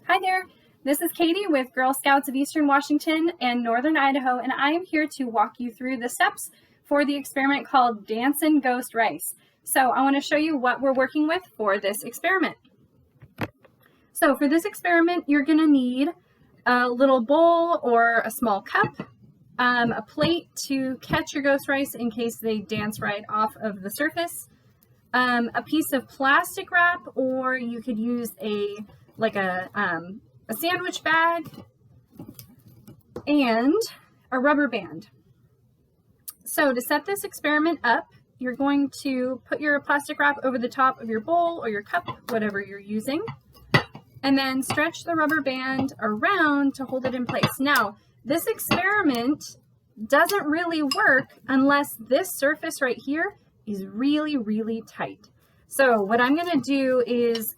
Hi there, this is Katie with Girl Scouts of Eastern Washington and Northern Idaho, and I am here to walk you through the steps for the experiment called Dancin' Ghost Rice. So I want to show you what we're working with for this experiment. So for this experiment, you're going to need a little bowl or a small cup, a plate to catch your ghost rice in case they dance right off of the surface, a piece of plastic wrap, or you could use a sandwich bag, and a rubber band. So to set this experiment up, you're going to put your plastic wrap over the top of your bowl or your cup, whatever you're using, and then stretch the rubber band around to hold it in place. Now, this experiment doesn't really work unless this surface right here is really, really tight. So what I'm going to do is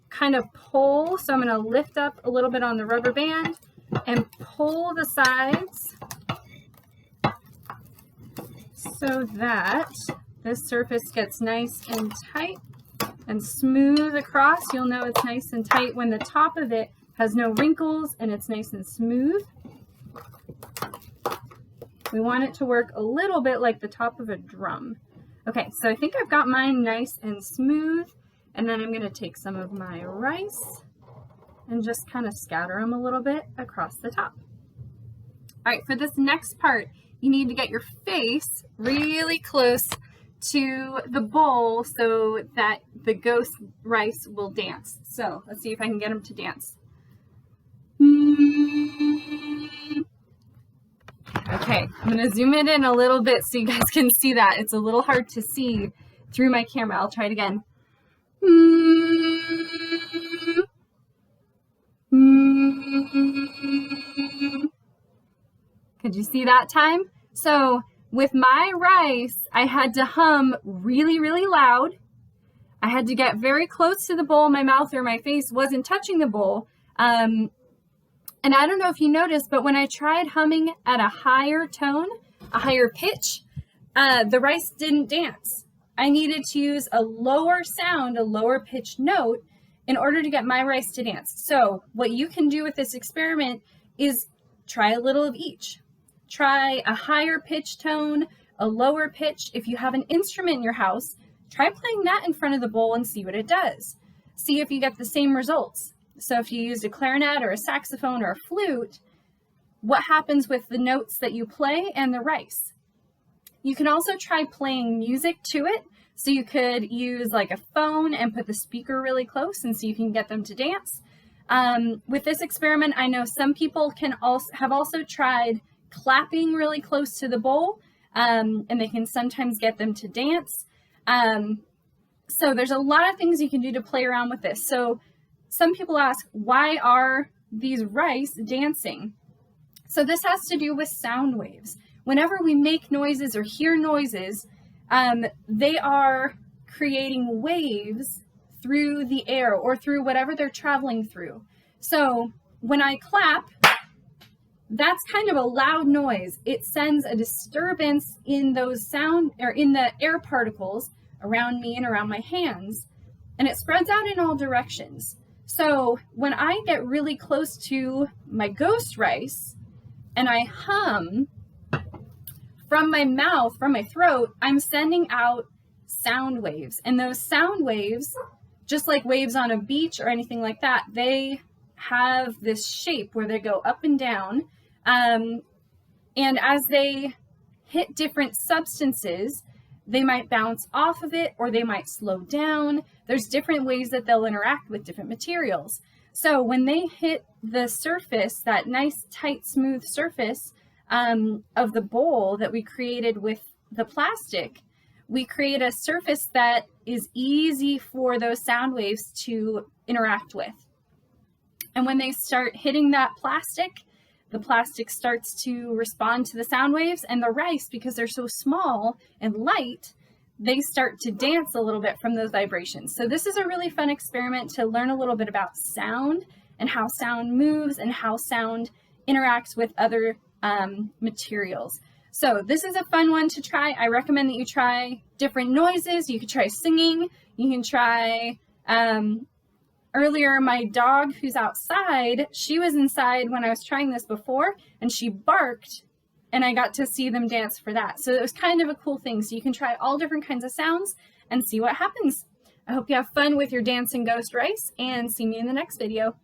kind of pull, so I'm going to lift up a little bit on the rubber band and pull the sides so that this surface gets nice and tight and smooth across. You'll know it's nice and tight when the top of it has no wrinkles and it's nice and smooth. We want it to work a little bit like the top of a drum. Okay, so I think I've got mine nice and smooth. And then I'm going to take some of my rice and just kind of scatter them a little bit across the top. All right, for this next part, you need to get your face really close to the bowl so that the ghost rice will dance. So let's see if I can get them to dance. Okay, I'm going to zoom it in a little bit so you guys can see that. It's a little hard to see through my camera. I'll try it again. Could you see that time? So with my rice, I had to hum really, really loud. I had to get very close to the bowl. My mouth or my face wasn't touching the bowl. And I don't know if you noticed, but when I tried humming at a higher tone, a higher pitch, the rice didn't dance. I needed to use a lower sound, a lower pitched note in order to get my rice to dance. So what you can do with this experiment is try a little of each. Try a higher pitch tone, a lower pitch. If you have an instrument in your house, try playing that in front of the bowl and see what it does. See if you get the same results. So if you used a clarinet or a saxophone or a flute, what happens with the notes that you play and the rice? You can also try playing music to it. So you could use like a phone and put the speaker really close and see if you can get them to dance. With this experiment, I know some people have also tried clapping really close to the bowl, and they can sometimes get them to dance. So there's a lot of things you can do to play around with this. So some people ask, why are these rice dancing? So this has to do with sound waves. Whenever we make noises or hear noises, they are creating waves through the air or through whatever they're traveling through. So when I clap, that's kind of a loud noise. It sends a disturbance in those sound or in the air particles around me and around my hands, and it spreads out in all directions. So when I get really close to my ghost rice and I hum, from my mouth, from my throat, I'm sending out sound waves. And those sound waves, just like waves on a beach or anything like that, they have this shape where they go up and down. And as they hit different substances, they might bounce off of it or they might slow down. There's different ways that they'll interact with different materials. So when they hit the surface, that nice, tight, smooth surface, of the bowl that we created with the plastic, we create a surface that is easy for those sound waves to interact with. And when they start hitting that plastic, the plastic starts to respond to the sound waves, and the rice, because they're so small and light, they start to dance a little bit from those vibrations. So this is a really fun experiment to learn a little bit about sound and how sound moves and how sound interacts with other materials. So this is a fun one to try. I recommend that you try different noises. You could try singing. You can try Earlier, my dog who's outside, she was inside when I was trying this before, and she barked, and I got to see them dance for that. So it was kind of a cool thing. So you can try all different kinds of sounds and see what happens. I hope you have fun with your Dancin' Ghost rice, and see me in the next video.